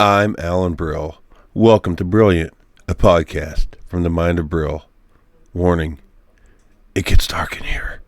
I'm Alan Brill. Welcome to Brilliant, a podcast from the mind of Brill. Warning, it gets dark in here.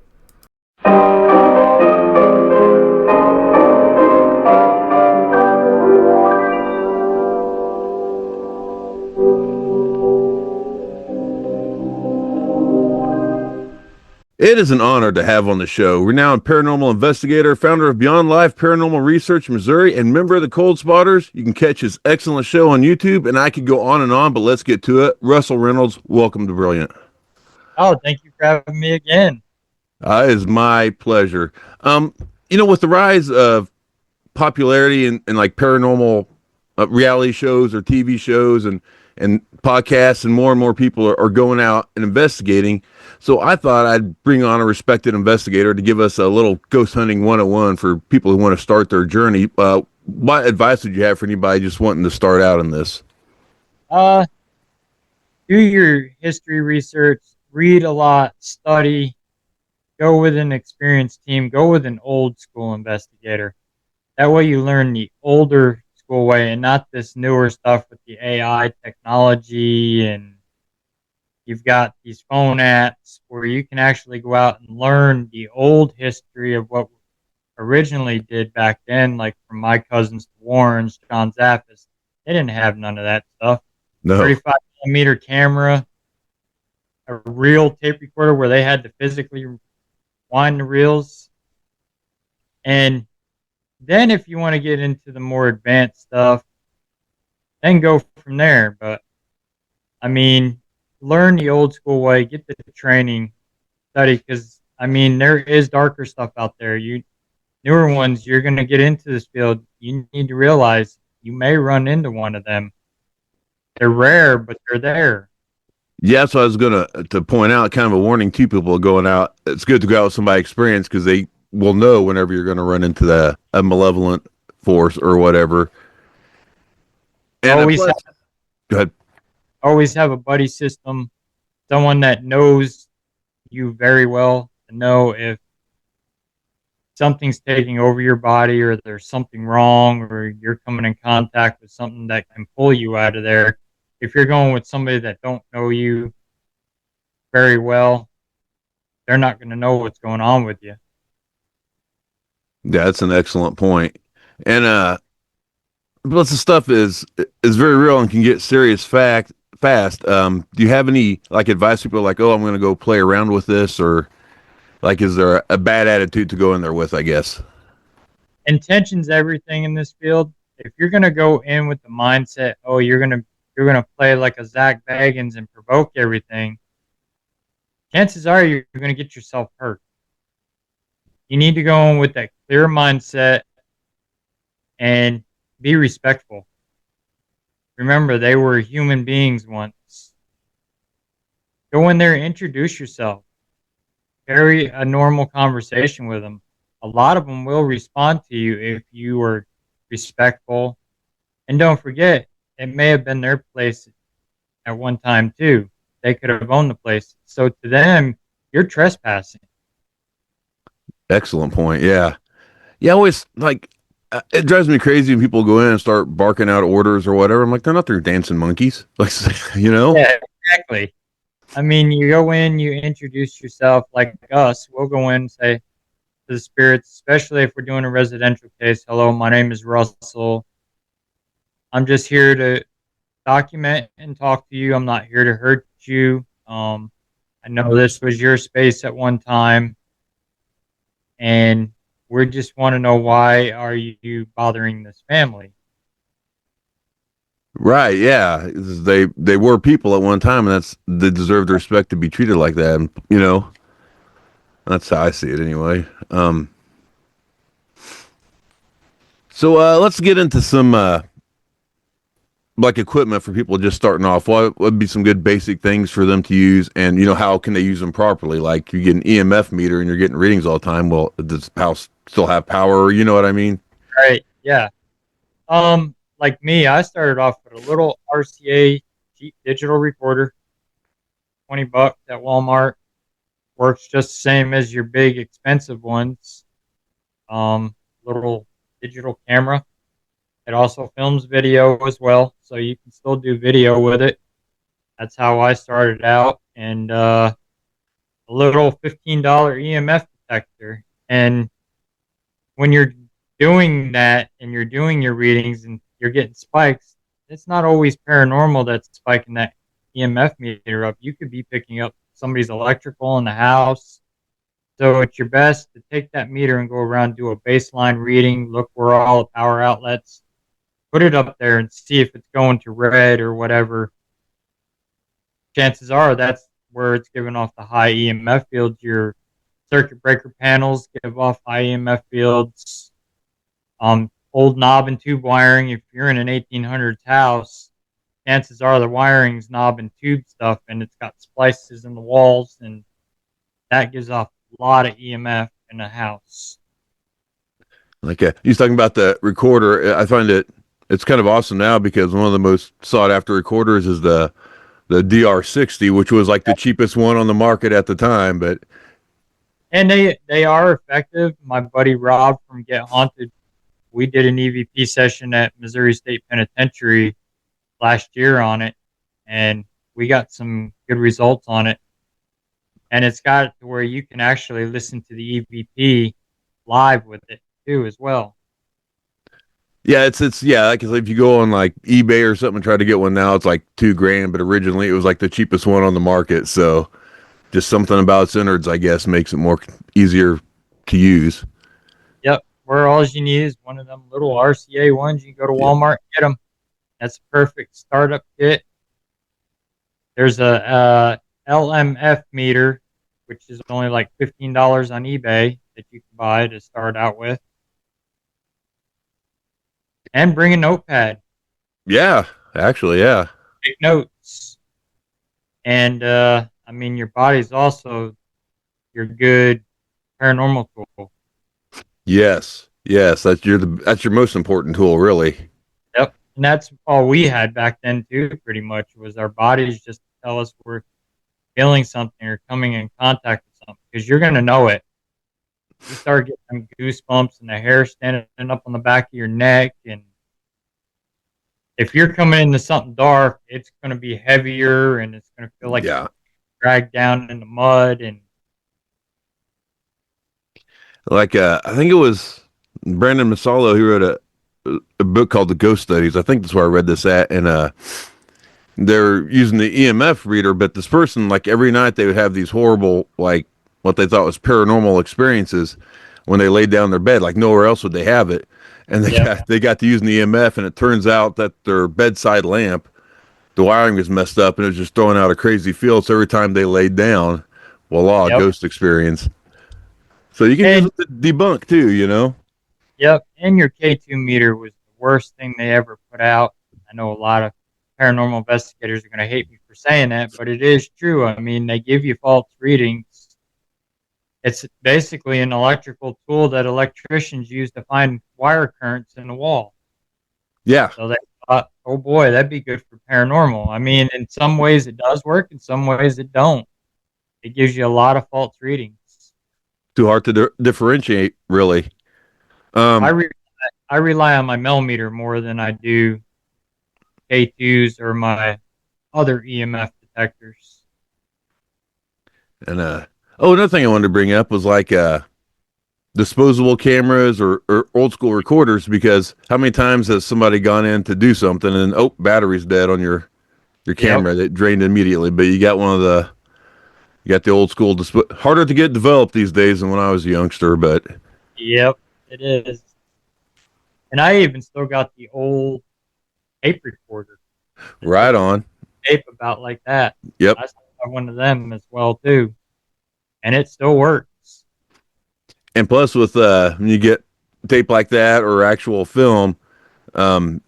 It is an honor to have on the show renowned paranormal investigator, founder of Beyond Life Paranormal Research Missouri, and member of the Cold Spotters. You can catch his excellent show on YouTube, and I could go on and on, but let's get to it. Russell Reynolds, welcome to Brilliant. Oh, thank you for having me again. It is my pleasure. With the rise of popularity in like paranormal reality shows or TV shows and podcasts, and more people are going out and investigating. So I thought I'd bring on a respected investigator to give us a little ghost hunting 101 for people who want to start their journey. What advice would you have for anybody just wanting to start out in this? Uh, do your history research, read a lot, study, go with an experienced team, go with an old school investigator. That way you learn the older school way and not this newer stuff with the AI technology, and you've got these phone apps where you can actually go out and learn the old history of what originally did back then, like from my cousins, the Warrens, John Zappis. They didn't have none of that stuff. No. 35 millimeter camera, a real tape recorder where they had to physically wind the reels. And then if you want to get into the more advanced stuff, then go from there. But I mean, learn the old school way, get the training, study, because I mean, there is darker stuff out there. You newer ones, you're going to get into this field. You need to realize you may run into one of them. They're rare, but they're there. Yeah, so I was gonna to point out kind of a warning to people going out. It's good to go out with somebody experienced because they will know whenever you're going to run into a malevolent force or whatever. And Always plus, have, go ahead. always have a buddy system, someone that knows you very well to know if something's taking over your body or there's something wrong or you're coming in contact with something that can pull you out of there. If you're going with somebody that don't know you very well, they're not going to know what's going on with you. Yeah, that's an excellent point. And plus the stuff is very real and can get serious fact fast. Do you have any like advice people are like, oh, I'm going to go play around with this, or like, is there a bad attitude to go in there with? I guess. Intention's everything in this field. If you're going to go in with the mindset, oh, you're gonna play like a Zach Baggins and provoke everything, chances are you're going to get yourself hurt. You need to go in with that clear mindset and be respectful. Remember, they were human beings once. Go in there, introduce yourself, carry a normal conversation with them. A lot of them will respond to you if you are respectful. And don't forget, it may have been their place at one time too. They could have owned the place. So to them, you're trespassing. Excellent point. Yeah. Yeah. Always like it drives me crazy when people go in and start barking out orders or whatever. I'm like, they're not their dancing monkeys. Like, you know. Yeah, exactly. I mean, you go in, you introduce yourself like us. We'll go in and say to the spirits, especially if we're doing a residential case, hello, my name is Russell. I'm just here to document and talk to you. I'm not here to hurt you. I know this was your space at one time, and we just want to know why are you bothering this family? Right, yeah. They were people at one time, and that's they deserve the respect to be treated like that. And, that's how I see it anyway. So let's get into some like equipment for people just starting off. What would be some good basic things for them to use, and how can they use them properly? Like you get an EMF meter and you're getting readings all the time. Well, does the house still have power? You know what I mean? Right? Yeah. Like me, I started off with a little RCA cheap digital recorder, $20 at Walmart. Works just the same as your big expensive ones. Little digital camera. It also films video as well, so you can still do video with it. That's how I started out, and a little $15 EMF detector. And when you're doing that and you're doing your readings and you're getting spikes, it's not always paranormal that's spiking that EMF meter up. You could be picking up somebody's electrical in the house. So it's your best to take that meter and go around, do a baseline reading, look where all the power outlets, put it up there and see if it's going to red or whatever. Chances are that's where it's giving off the high EMF fields. Your circuit breaker panels give off high EMF fields. Old knob and tube wiring. If you're in an 1800s house, chances are the wiring's knob and tube stuff, and it's got splices in the walls, and that gives off a lot of EMF in a house. Like he's talking about the recorder. I find it's kind of awesome now because one of the most sought after recorders is the DR60, which was like the cheapest one on the market at the time. But And they are effective. My buddy Rob from Get Haunted, we did an EVP session at Missouri State Penitentiary last year on it, and we got some good results on it. And it's got it to where you can actually listen to the EVP live with it too, as well. yeah, it's yeah, like if you go on like eBay or something and try to get one now, it's like $2,000. But originally it was like the cheapest one on the market. So just something about its innards, I guess, makes it more easier to use. Yep, where all you need is one of them little RCA ones. You can go to Yeah. Walmart and get them. That's a perfect startup kit. There's a LMF meter, which is only like $15 on eBay that you can buy to start out with. And bring a notepad, Yeah, actually, yeah. take notes. And I mean, your body's also your good paranormal tool. Yes. Yes, that's your most important tool, really. Yep. And that's all we had back then too, pretty much, was our bodies just tell us we're feeling something or coming in contact with something, because you're gonna know it. You start getting them goosebumps and the hair standing up on the back of your neck, and if you're coming into something dark, it's gonna be heavier and it's gonna feel like Yeah. dragged down in the mud. And Like I think it was Brandon Masalo. He wrote a book called The Ghost Studies. I think that's where I read this at, and they're using the EMF reader. But this person, like every night, they would have these horrible, like what they thought was paranormal experiences when they laid down in their bed. Like nowhere else would they have it, and yep, they got to using the EMF, and it turns out that their bedside lamp, the wiring was messed up, and it was just throwing out a crazy field. So every time they laid down, voila, yep, ghost experience. So you can use and it to debunk too, you know. yep, and your K2 meter was the worst thing they ever put out. I know a lot of paranormal investigators are going to hate me for saying that, but it is true. I mean, they give you false readings. It's basically an electrical tool that electricians use to find wire currents in the wall. Yeah, So they thought, oh boy, that'd be good for paranormal. I mean, in some ways it does work, in some ways it don't. It gives you a lot of false readings. too hard to differentiate, really. I Um, re- I rely on my millimeter more than I do K2s or my other EMF detectors. and oh, another thing I wanted to bring up was like disposable cameras or old school recorders, because how many times has somebody gone in to do something and oh, battery's dead on your Yep, camera that drained immediately, but you got you got the old school harder to get developed these days than when I was a youngster, but yep, it is. And I even still got the old tape recorder. It's right just on. tape about like that. Yep. I still have one of them as well too, and it still works. And plus with when you get tape like that or actual film, um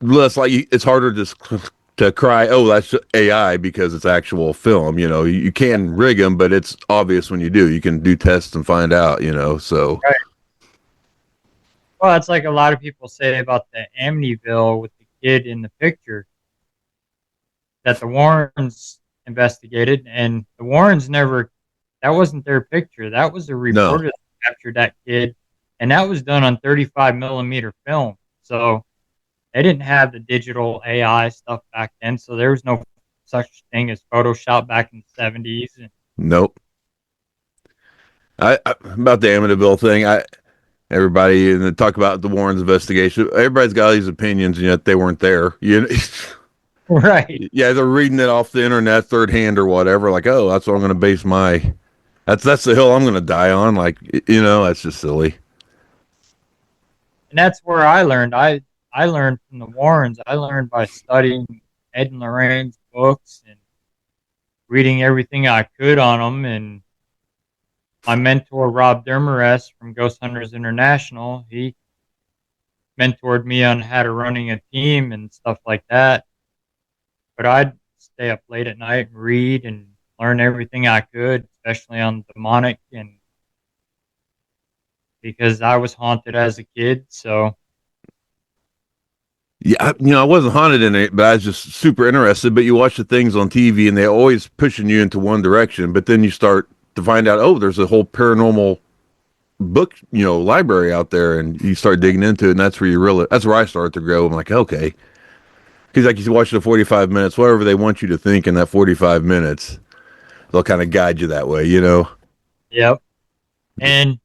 less like it's harder to cry, oh, that's AI, because it's actual film. You know, you can rig them, but it's obvious when you do. You can do tests and find out. You know, so Right. Well, it's like a lot of people say about the Amityville with the kid in the picture that the Warrens investigated, and the Warrens never. That wasn't their picture. That was a no, reporter that captured that kid, and that was done on 35 millimeter film. So they didn't have the digital AI stuff back then, so there was no such thing as Photoshop back in the 70s. And Nope. About the Amityville thing. Everybody and they talk about the Warrens investigation. Everybody's got all these opinions, and yet they weren't there. You know? right. Yeah, they're reading it off the internet, third hand or whatever. Like, oh, that's what I'm going to base my. That's the hill I'm going to die on. Like, that's just silly. And that's where I learned. I learned from the Warrens. I learned by studying Ed and Lorraine's books and reading everything I could on them. And my mentor, Rob Dermarest from Ghost Hunters International, he mentored me on how to running a team and stuff like that. But I'd stay up late at night and read and learn everything I could, especially on demonic, and because I was haunted as a kid. So Yeah, I wasn't haunted in it, but I was just super interested. But you watch the things on TV, and they're always pushing you into one direction. But then you start to find out, oh, there's a whole paranormal book, library out there, and you start digging into it, and that's where that's where I start to grow. I'm like, okay, because like you watch the 45 minutes, whatever they want you to think in that 45 minutes, they'll kind of guide you that way. yep. And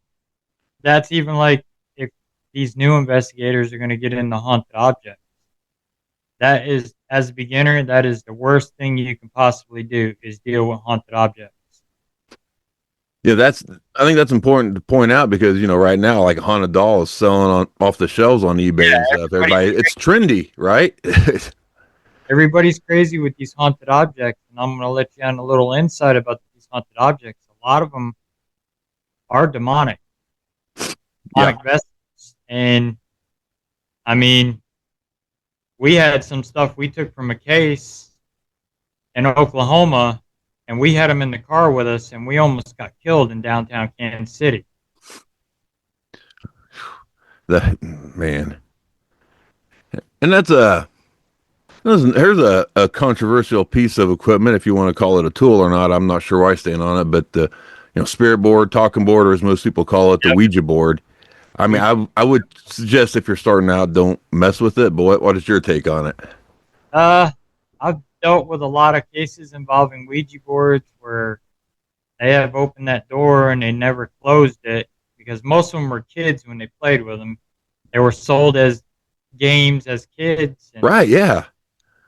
that's even like if these new investigators are going to get into haunted objects. That is, as a beginner, that is the worst thing you can possibly do is deal with haunted objects. Yeah, I think that's important to point out because right now like a haunted doll is selling on off the shelves on eBay Yeah, and stuff. everybody's Everybody, it's trendy, right? everybody's crazy with these haunted objects, and I'm going to let you on a little insight about these haunted objects. A lot of them are Yeah. demonic vessels, and I mean, we had some stuff we took from a case in Oklahoma, and we had them in the car with us, and we almost got killed in downtown Kansas City. The man, and here's a controversial piece of equipment, if you want to call it a tool or not. I'm not sure where I stand on it, but the spirit board, talking board, or as most people call it, the Yep. Ouija board. I mean, I would suggest if you're starting out, don't mess with it. But what is your take on it? Uh, I've dealt with a lot of cases involving Ouija boards where they have opened that door and they never closed it because most of them were kids when they played with them. They were sold as games as kids, Right? Yeah.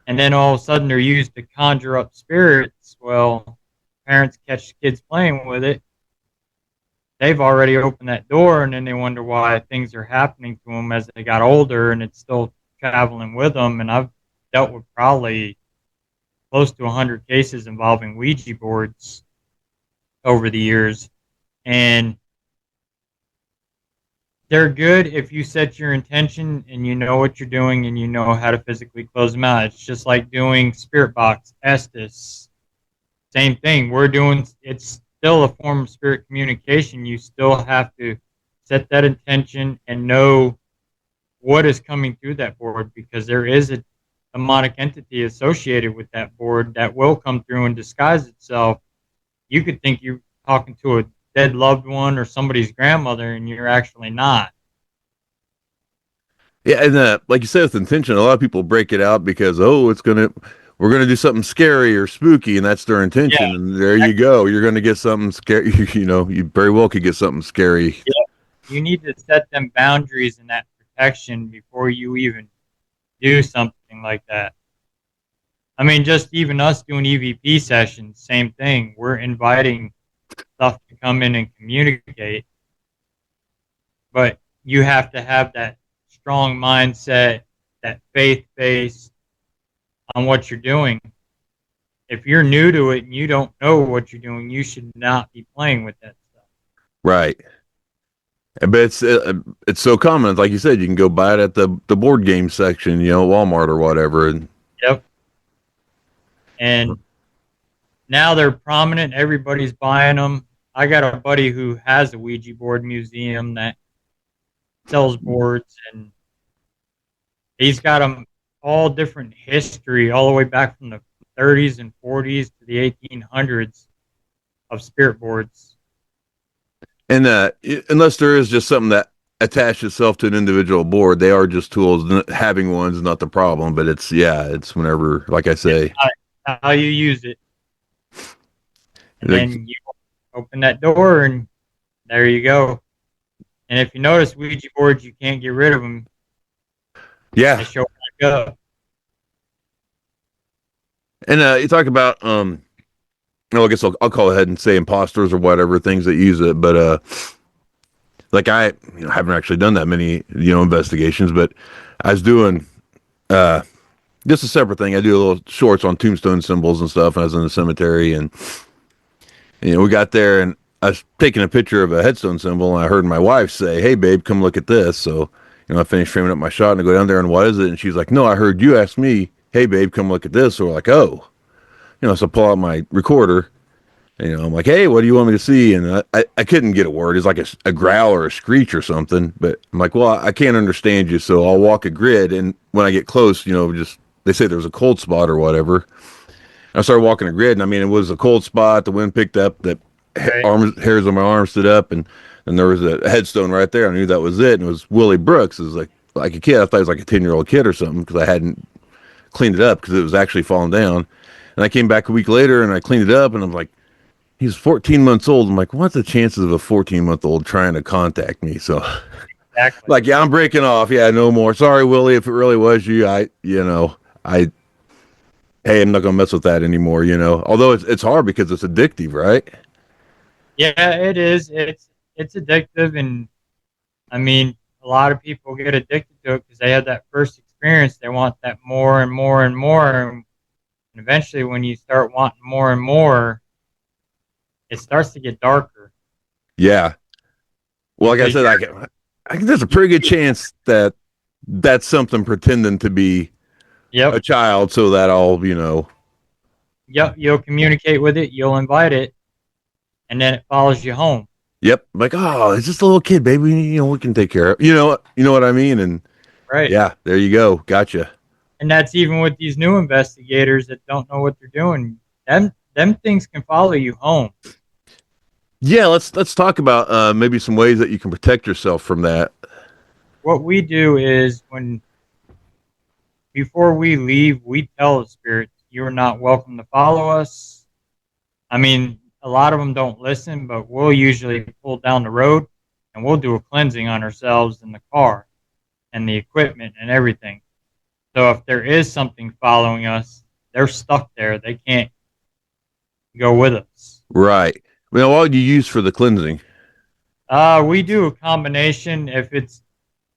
and then all of a sudden they're used to conjure up spirits. Well, parents catch kids playing with it. They've already opened that door, and then they wonder why things are happening to them as they got older, and it's still traveling with them. And I've dealt with probably close to 100 cases involving Ouija boards over the years, and they're good if you set your intention and you know what you're doing and you know how to physically close them out. It's just like doing spirit box, Estes, same thing. It's still a form of spirit communication. You still have to set that intention and know what is coming through that board because there is a demonic entity associated with that board that will come through and disguise itself. You could think you're talking to a dead loved one or somebody's grandmother, and you're actually not. Yeah, and like you said, with intention, a lot of people break it out because we're gonna do something scary or spooky, and that's their Yeah, intention. And there you go, you're gonna get something scary. You very well could get something scary. yeah. You need to set them boundaries and that protection before you even do something like that. I mean, just even us doing EVP sessions, same thing. We're inviting stuff to come in and communicate, but you have to have that strong mindset, that faith base on what you're doing. If you're new to it and you don't know what you're doing, you should not be playing with that stuff. Right. But it's so common. Like you said, you can go buy it at the board game section, Walmart or whatever. And Yep. And now they're prominent. Everybody's buying them. I got a buddy who has a Ouija board museum that sells boards, and he's got them all different history, all the way back from the 30s and 40s to the 1800s of spirit boards. unless there is just something that attach itself to an individual board. They are just tools. Having one is not the problem, but it's whenever, like I It's say, how you use it, and like, then you open that door, and there you go. And if you notice Ouija boards, you can't get rid of them. yeah. They show back up. And you talk about no, I guess I'll call ahead and say imposters or whatever things that use it, but like I haven't actually done that many investigations, but I was doing uh just a separate thing. I do a little shorts on tombstone symbols and stuff, and I was in the cemetery, and we got there, and I was taking a picture of a headstone symbol, and I heard my wife say, "Hey, babe, come look at this." So I finished framing up my shot, and I go down there, and what is it? And she's like, "No, I heard you ask me, hey, babe, come look at this." So we're like, "Oh." So I pull out my recorder. I'm like, "Hey, what do you want me to see?" And I couldn't get a word. It's like a growl or a screech or something. But I'm like, "Well, I can't understand you, so I'll walk a grid." And when I get close, just they say there's a cold spot or whatever. I started walking a grid, and I mean, it was a cold spot. The wind picked up. The Right? hairs on my arm stood up, and there was a headstone right there. I knew that was it, and it was Willie Brooks. It was like a kid. I thought he was like a 10-year-old kid or something because I hadn't cleaned it up because it was actually falling down. And I came back a week later, and I cleaned it up, and I'm like, he's 14 months old. I'm like, what's the chances of a 14-month-old trying to contact me? So, Exactly. like, yeah, I'm breaking off. Yeah, no more. Sorry, Willie, if it really was you. I hey, I'm not gonna mess with that anymore. Although it's hard because it's addictive, right? Yeah, it is. It's addictive, and I mean, a lot of people get addicted to it because they have that first experience. They want that more and more and more, and eventually, when you start wanting more and more, it starts to get darker Yeah. Well, like I because said, I think there's a pretty good chance that that's something pretending to be yep, a child, so that yep, you'll communicate with it, you'll invite it, and then it follows you home, yep, like, oh, it's just a little kid, baby. We can take care of. You know what I mean? And right? yeah, there you go. Gotcha. And that's even with these new investigators that don't know what they're doing. Them things can follow you home. Yeah, let's talk about maybe some ways that you can protect yourself from that. What we do is when before we leave, we tell the spirits, "You are not welcome to follow us." I mean, a lot of them don't listen, but we'll usually pull down the road and we'll do a cleansing on ourselves in the car and the equipment and everything. So if there is something following us, they're stuck there. They can't go with us. Right. Well, what would you use for the cleansing? We do a combination. If it's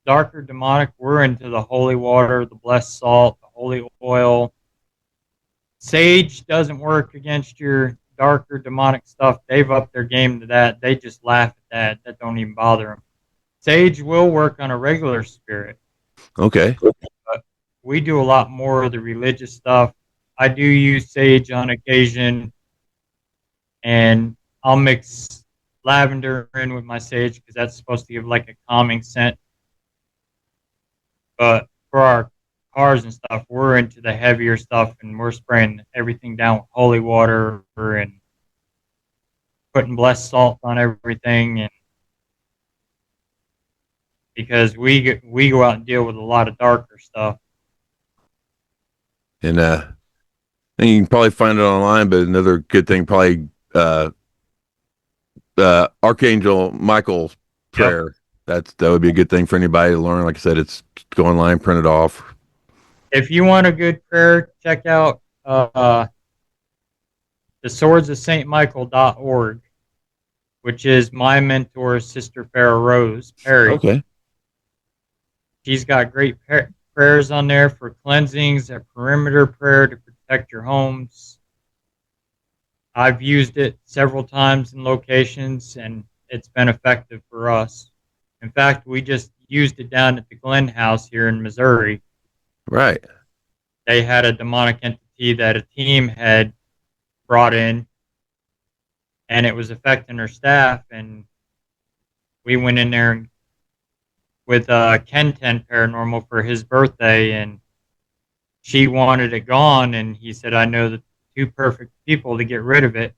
darker demonic, we're into the holy water, the blessed salt, the holy oil. Sage doesn't work against your darker demonic stuff. They've upped their game to that. They just laugh at that. That don't even bother them. Sage will work on a regular spirit, Okay. but we do a lot more of the religious stuff. I do use sage on occasion, and I'll mix lavender in with my sage because that's supposed to give like a calming scent. But for our cars and stuff, we're into the heavier stuff, and we're spraying everything down with holy water and putting blessed salt on everything, and because we go out and deal with a lot of darker stuff. And and you can probably find it online, but another good thing, probably Archangel Michael's Yep. prayer. That would be a good thing for anybody to learn. Like I said, it's go online, print it off. If you want a good prayer, check out the swords of Saint Michael.org, which is my mentor, Sister Farrah Rose Perry. Okay. She's got great prayers on there for cleansings, a perimeter prayer to protect your homes. I've used it several times in locations, and it's been effective for us. In fact, we just used it down at the Glen House here in Missouri. Right. They had a demonic entity that a team had brought in, and it was affecting her staff. And we went in there with Ken 10 Paranormal for his birthday, and she wanted it gone. And he said, "I know the two perfect people to get rid of it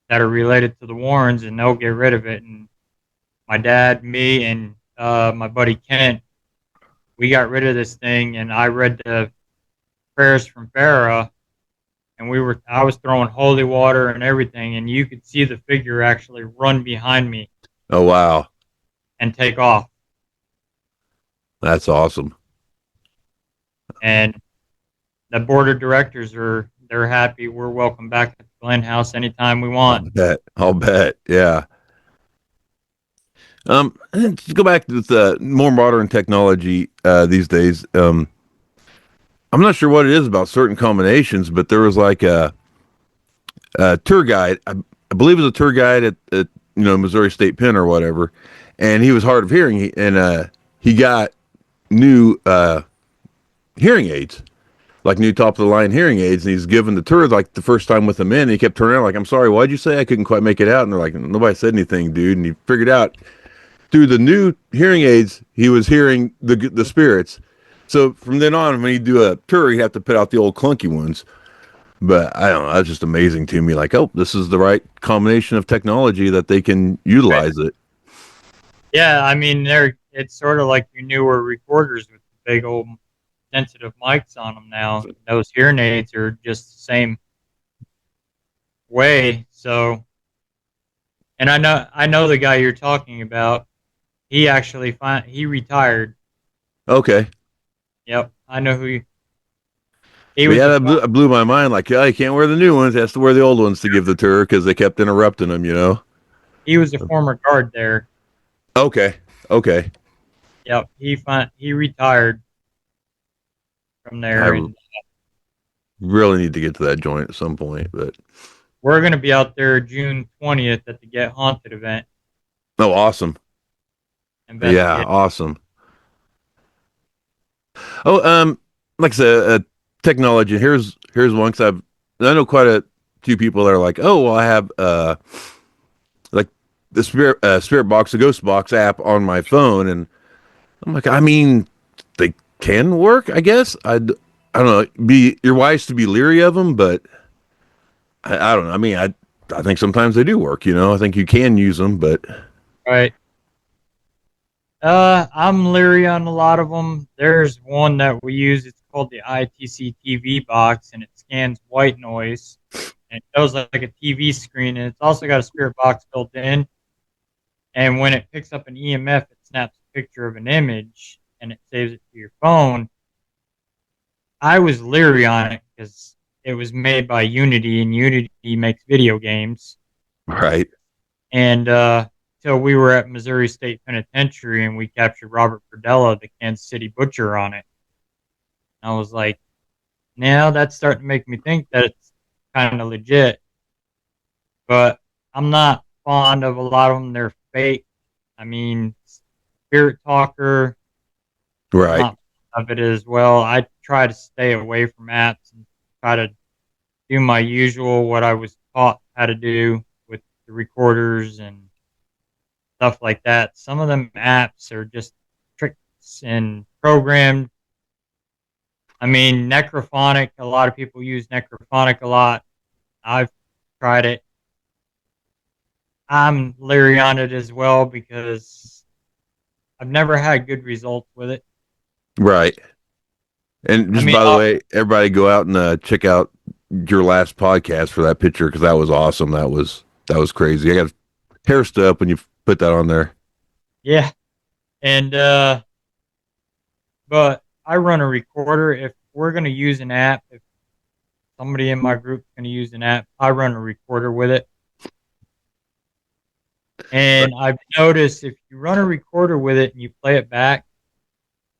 that are related to the Warrens, and they'll get rid of it." And My dad, me, and my buddy Kent, we got rid of this thing, and I read the prayers from Farah, and I was throwing holy water and everything, and you could see the figure actually run behind me Oh wow, and take off. that's awesome. And the board of directors they're happy. We're welcome back at the Glen House anytime we I'll want. bet. I'll bet. Yeah. And to go back to the more modern technology these days. I'm not sure what it is about certain combinations, but there was like a tour guide. I believe it was a tour guide at Missouri State Pen or whatever, and he was hard of hearing, he got new hearing aids, like new top of the line hearing aids, and he's given the tour like the first time with them in. And he kept turning around like, "I'm sorry, why'd you say?" I couldn't quite make it out, and they're like, "Nobody said anything, dude." And he figured out through the new hearing aids he was hearing the spirits. So from then on, when he'd do a tour, he'd have to put out the old clunky ones. But I don't know. That's just amazing to me. Like, oh, this is the right combination of technology that they can Right. utilize it. Yeah, I mean, it's sort of like your newer recorders with the big old sensitive mics on them now. Those hearing aids are just the same way. So, and I know the guy you're talking about. He retired. Okay. Yep, I know he But was yeah, a that blew my mind. Like, yeah, he can't wear the new ones. He has to wear the old ones to give the tour because they kept interrupting him. he was a former guard there. Okay. Okay. Yep, he retired from I there, and really need to get to that joint at some point. But, we're gonna be out there June 20th at the Get Haunted event. oh, awesome. Yeah, Investigate. awesome. Oh, like I said, technology. Here's one because I know quite a few people that are like, oh, well, I have like the spirit box, the ghost box app on my phone, and I'm like, I mean, they can work, I guess. I don't know. Be you're wise to be leery of them, but I don't know. I mean, I think sometimes they do work. I think you can use them, but Right. I'm leery on a lot of them. There's one that we use. It's called the ITC TV box, and it scans white noise, and it shows like a TV screen, and it's also got a spirit box built in. And when it picks up an EMF, it snaps a picture of an image, and it saves it to your phone. I was leery on it because it was made by Unity, and Unity makes video games. right, And so we were at Missouri State Penitentiary, and we captured Robert Perdella, the Kansas City butcher, on it. And I was like, now that's starting to make me think that it's kind of legit. But I'm not fond of a lot of them. They're fake. I mean, Spirit Talker, I'm right, not fond of it as well. I try to stay away from apps and try to do my usual, what I was taught how to do with the recorders and stuff like that. Some of them apps are just tricks and programmed. I mean, Necrophonic, a lot of people use Necrophonic a lot. I've tried it. I'm leery on it as well because I've never had good results with it. right. And I just mean, by the way, everybody go out and check out your last podcast for that picture because that was awesome. That was crazy. I got hair stood up when you put that on there. yeah. And, but I run a recorder. If we're going to use an app, if somebody in my group is going to use an app, I run a recorder with it. And I've noticed if you run a recorder with it and you play it back,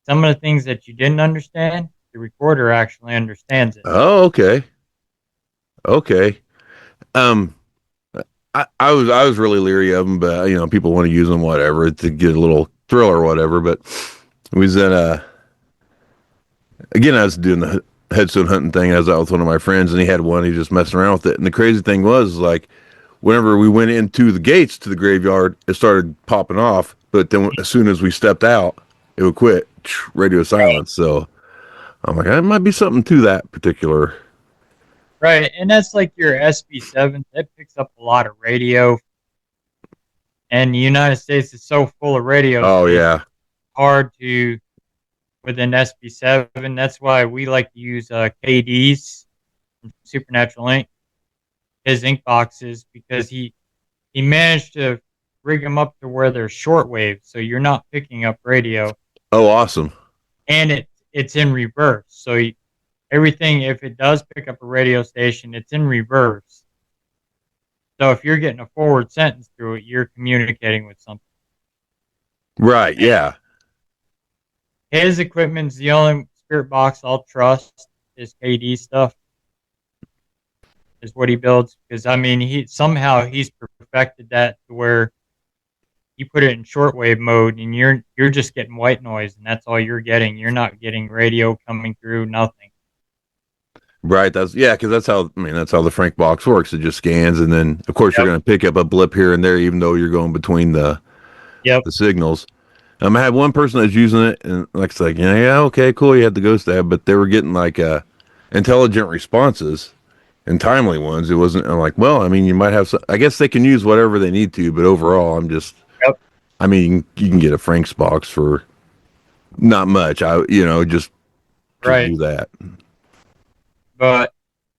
some of the things that you didn't understand, the recorder actually understands it. Oh, okay, okay. Um, I was really leery of them, but people want to use them, whatever, to get a little thrill or whatever. But we was in again, I was doing the headstone hunting thing. I was out with one of my friends, and he had one. He just messing around with it. And the crazy thing was, like, whenever we went into the gates to the graveyard, it started popping off. But then as soon as we stepped out, it would quit. Radio silence. So I'm like, there might be something to that particular. Right. And that's like your SB7. That picks up a lot of radio. And the United States is so full of radio Oh stations, yeah. hard to with an SB7. That's why we like to use KD's from Supernatural Inc. His ink boxes because he managed to rig them up to where they're shortwave, so you're not picking up radio, Oh, awesome. and it's in reverse. So everything, if it does pick up a radio station, it's in reverse. So if you're getting a forward sentence through it, you're communicating with something. Right. Yeah. His equipment's the only spirit box I'll trust. His KD stuff is what he builds because I mean he's perfected that to where you put it in shortwave mode and you're just getting white noise and that's all you're getting. You're not getting radio coming through, nothing. Right. That's yeah, because that's how the Frank box works. It just scans, and then of course you're Yep. going to pick up a blip here and there, even though you're going between Yep. the signals. I had one person that's using it, and like it's like yeah, okay, cool. You had the ghost app, but they were getting like intelligent responses and timely ones. It wasn't. I'm like, well, I mean, you might have. I guess they can use whatever they need to, but overall, I'm just. Yep. I mean, you can get a Frank's box for not much. Just to Right. do that. But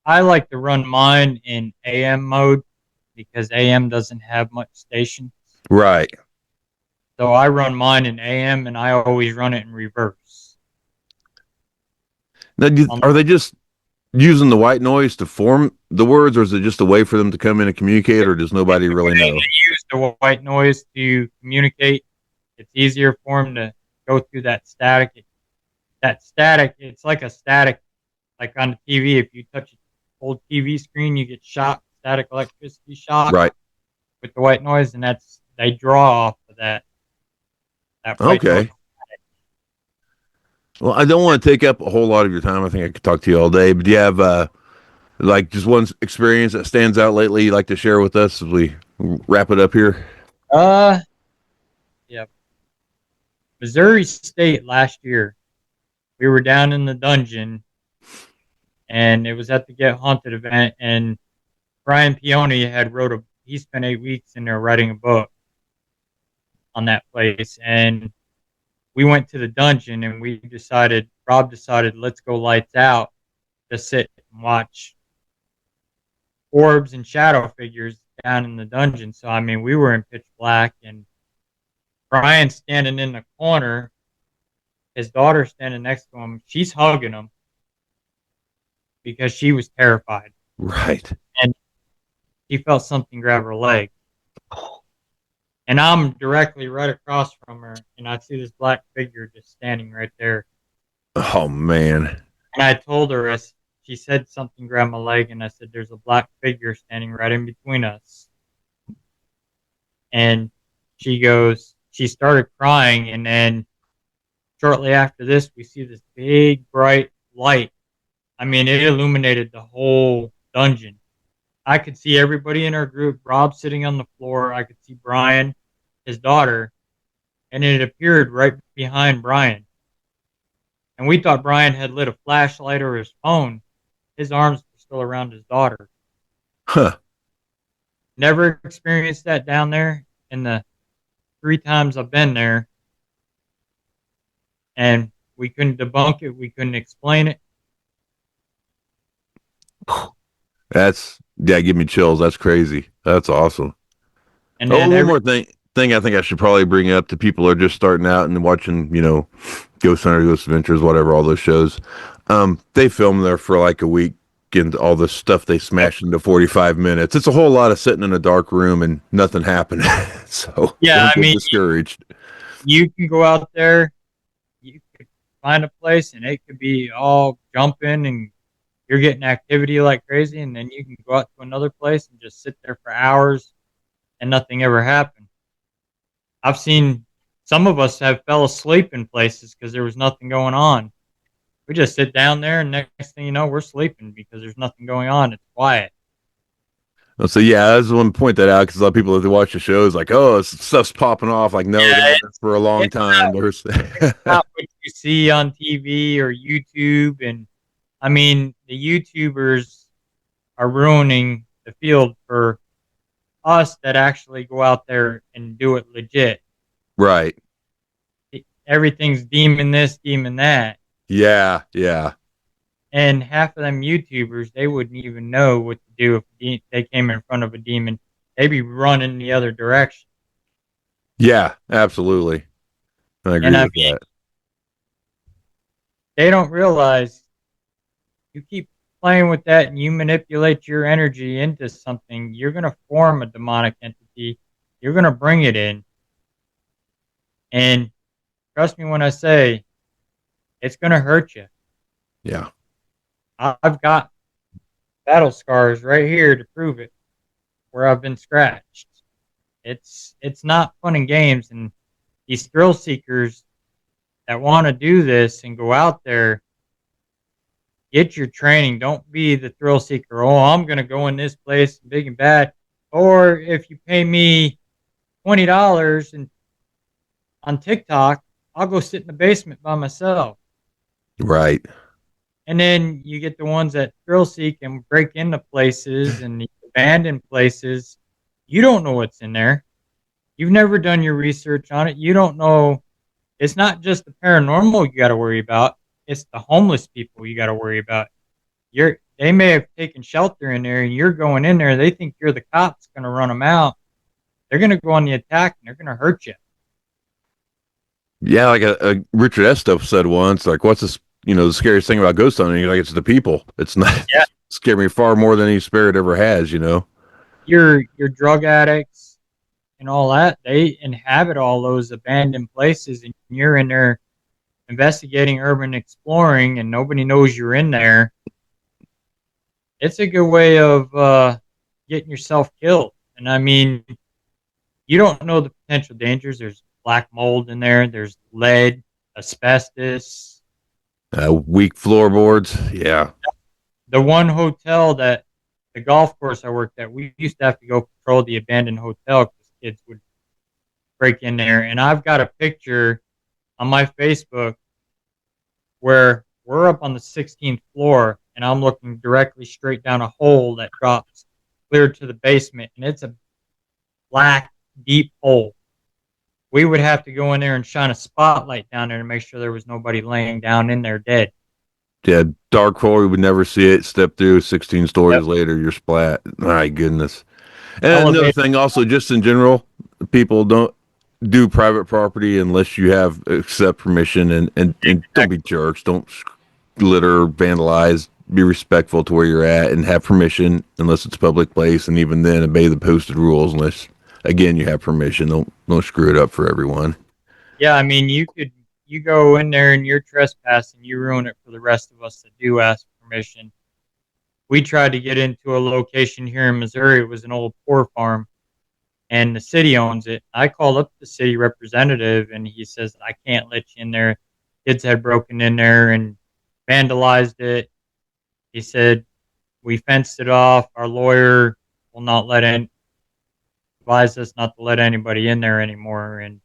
I like to run mine in AM mode because AM doesn't have much station. Right. So I run mine in AM and I always run it in reverse. Now, Um, are they just using the white noise to form the words, or is it just a way for them to come in and communicate, or does nobody really they know? use the white noise to communicate. It's easier for them to go through that static. That static, it's like a static, like on the TV. If you touch an old TV screen, you get shock, static electricity shock Right. with the white noise, and they draw off of that white noise. Okay. Well, I don't want to take up a whole lot of your time. I think I could talk to you all day, but do you have like just one experience that stands out lately you'd like to share with us as we wrap it up here? Uh, yeah, Missouri State last year, we were down in the dungeon, and it was at the Get Haunted event, and Brian Peony he spent 8 weeks in there writing a book on that place, and we went to the dungeon, and Rob decided, let's go lights out, to sit and watch orbs and shadow figures down in the dungeon. So, I mean, we were in pitch black, and Brian standing in the corner, his daughter standing next to him, she's hugging him because she was terrified. Right. And she felt something grab her leg. And I'm directly right across from her, and I see this black figure just standing right there. Oh man. And I told her, she said something grabbed my leg, and I said, there's a black figure standing right in between us. And she started crying, and then shortly after this, we see this big, bright light. I mean, it illuminated the whole dungeon. I could see everybody in our group, Rob sitting on the floor. I could see Brian, his daughter, and it appeared right behind Brian. And we thought Brian had lit a flashlight or his phone. His arms were still around his daughter. Huh. Never experienced that down there in the 3 times I've been there. And we couldn't debunk it. We couldn't explain it. That's yeah, give me chills. That's crazy. That's awesome. And Oh, then one more thing I think I should probably bring up to people who are just starting out and watching, Ghost Hunter, Ghost Adventures, whatever, all those shows. They film there for like a week and all this stuff they smash into 45 minutes. It's a whole lot of sitting in a dark room and nothing happening. So yeah, don't I get mean, discouraged. you can go out there, you could find a place, and it could be all jumping and you're getting activity like crazy, and then you can go out to another place and just sit there for hours and nothing ever happened. I've seen some of us have fell asleep in places because there was nothing going on. We just sit down there, and next thing you know, we're sleeping because there's nothing going on. It's quiet. So yeah, I just want to point that out because a lot of people that watch the shows like, oh, stuff's popping off. Like, no, Yeah, for a long it's time. not what you see on TV or YouTube. And I mean, the YouTubers are ruining the field for us that actually go out there and do it legit. Right. Everything's demon this, demon that. Yeah. Yeah. And half of them YouTubers, they wouldn't even know what to do if they came in front of a demon. They'd be running the other direction. Yeah. Absolutely. I And agree I with mean, that. they don't realize you keep playing with that and you manipulate your energy into something, you're going to form a demonic entity. You're going to bring it in. And trust me when I say it's going to hurt you. Yeah. I've got battle scars right here to prove it where I've been scratched. It's not fun and games, and these thrill seekers that want to do this and go out there, get your training. Don't be the thrill seeker. Oh, I'm gonna go in this place big and bad. Or if you pay me $20 and on TikTok, I'll go sit in the basement by myself. Right. And then you get the ones that thrill seek and break into places and the abandoned places. You don't know what's in there. You've never done your research on it. You don't know. It's not just the paranormal you got to worry about. It's the homeless people you got to worry about. They may have taken shelter in there, and you're going in there. They think you're the cops going to run them out. They're going to go on the attack, and they're going to hurt you. Yeah. Like a Richard Estep said once, like, what's this, the scariest thing about ghost hunting? Like, it's the people. It's not Yeah, scare me far more than any spirit ever has. your drug addicts and all that. They inhabit all those abandoned places, and you're in there investigating, urban exploring, and nobody knows you're in there. It's a good way of getting yourself killed. And I mean, you don't know the potential dangers. There's black mold in there. There's lead, asbestos. Weak floorboards. Yeah. The one hotel that the golf course I worked at, we used to have to go patrol the abandoned hotel because kids would break in there. And I've got a picture on my Facebook where we're up on the 16th floor and I'm looking directly straight down a hole that drops clear to the basement. And it's a black, deep hole. We would have to go in there and shine a spotlight down there to make sure there was nobody laying down in there dead. Yeah. Dark hole. You would never see it. Step through 16 stories Yep. later, you're splat. My goodness. And another Elevator. thing, also, just in general, people don't do private property unless you have accept permission, and don't be jerks. Don't litter, vandalize. Be respectful to where you're at and have permission unless it's a public place, and even then, obey the posted rules unless, again, you have permission. Don't screw it up for everyone. Yeah, I mean, you go in there and you're trespassing, you ruin it for the rest of us that do ask permission. We tried to get into a location here in Missouri. It was an old poor farm, and the city owns it. I called up the city representative, and he says I can't let you in there. Kids had broken in there and vandalized it. He said we fenced it off. Our lawyer will not let in, advise us not to let anybody in there anymore. And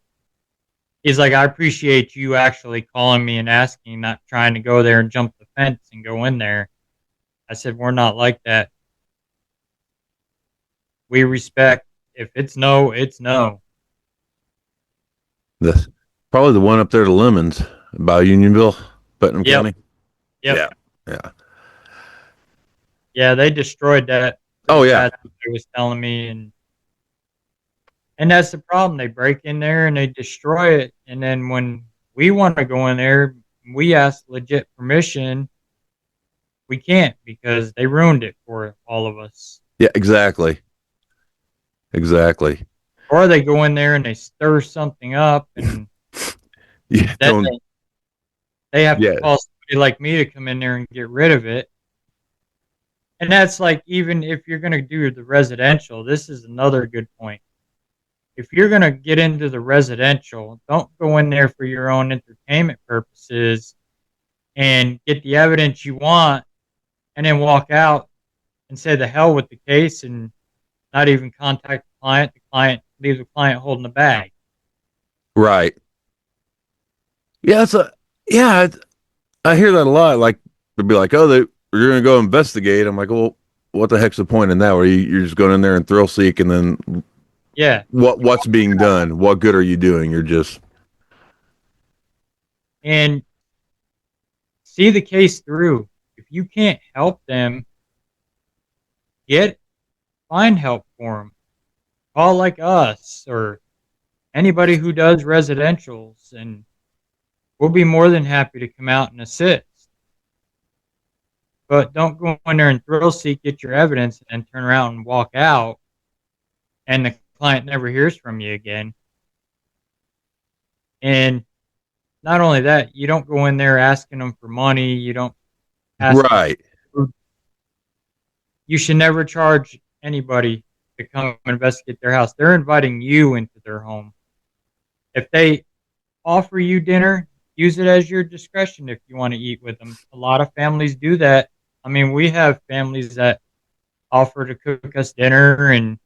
he's like, I appreciate you actually calling me and asking, not trying to go there and jump the fence and go in there. I said, we're not like that. We respect. If it's no, it's no. The Probably the one up there to Lemons by Unionville, Putnam Yep. County. Yep. Yeah, yeah. Yeah, they destroyed that Oh pretty yeah, bad. They was telling me, and that's the problem. They break in there and they destroy it, and then when we want to go in there, we ask legit permission. We can't because they ruined it for all of us. yeah. Exactly. Or they go in there and they stir something up, and Yeah, then don't. they have to Yeah, call somebody like me to come in there and get rid of it. And that's like, even if you're going to do the residential, this is another good point. If you're going to get into the residential, don't go in there for your own entertainment purposes and get the evidence you want and then walk out and say the hell with the case and not even contact the client. The client leaves the client holding the bag. right. Yeah, yeah. I hear that a lot. Like they'll be like, "Oh, you're gonna go investigate." I'm like, "Well, what the heck's the point in that? Where you're just going in there and thrill seek, and then Yeah. what's being done? What good are you doing? You're just And see the case through. If you can't help them, get find help for them. Call like us or anybody who does residentials, and we'll be more than happy to come out and assist. But don't go in there and thrill seek, get your evidence, and turn around and walk out, and the client never hears from you again. And not only that, you don't go in there asking them for money. You don't ask them right. for food. You should never charge anybody to come investigate their house. They're inviting you into their home. If they offer you dinner, use it as your discretion if you want to eat with them. A lot of families do that. I mean, we have families that offer to cook us dinner, and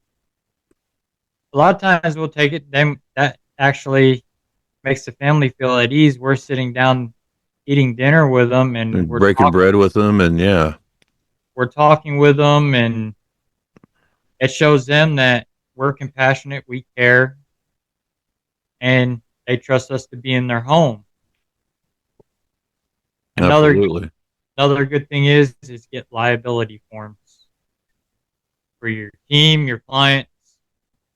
a lot of times we'll take it. Then that actually makes the family feel at ease. We're sitting down eating dinner with them, and And breaking bread with them, and yeah, we're talking with them, and it shows them that we're compassionate, we care, and they trust us to be in their home. Another absolutely. another good thing is get liability forms for your team, your clients,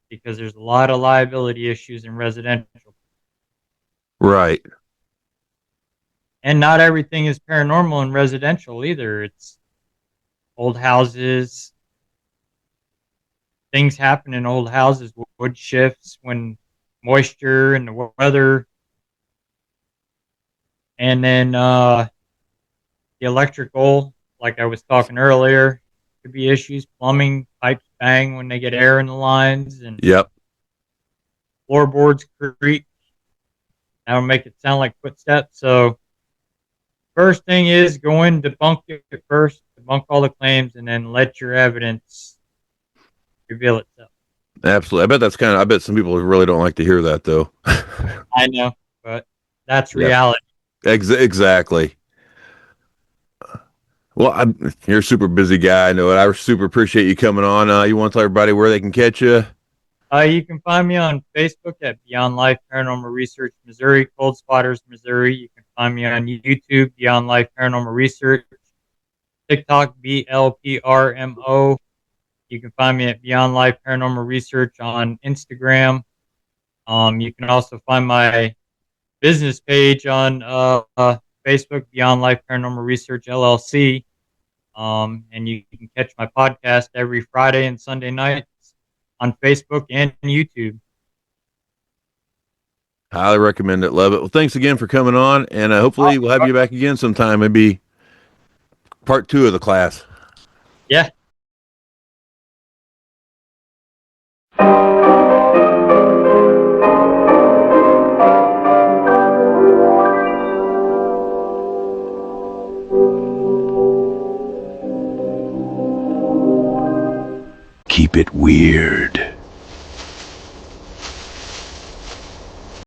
because there's a lot of liability issues in residential. Right. And not everything is paranormal in residential either. It's old houses. Things happen in old houses, wood shifts when moisture and the weather. And then the electrical, like I was talking earlier, could be issues. Plumbing pipes bang when they get air in the lines, and Yep. floorboards creak. That'll make it sound like footsteps. So first thing is go in, debunk it first, debunk all the claims, and then let your evidence reveal itself. Absolutely. I bet some people really don't like to hear that though. I know, but that's Yep. reality. Exactly. Well, you're a super busy guy. I know it. I super appreciate you coming on. You want to tell everybody where they can catch you? You can find me on Facebook at Beyond Life Paranormal Research Missouri, Cold Spotters Missouri. You can find me on YouTube, Beyond Life Paranormal Research, TikTok, BLPRMO. You can find me at Beyond Life Paranormal Research on Instagram. You can also find my business page on Facebook, Beyond Life Paranormal Research LLC. And you can catch my podcast every Friday and Sunday nights on Facebook and YouTube. Highly recommend it. Love it. Well, thanks again for coming on, and hopefully we'll have you back again sometime. Maybe part 2 of the class. Yeah. Keep it weird.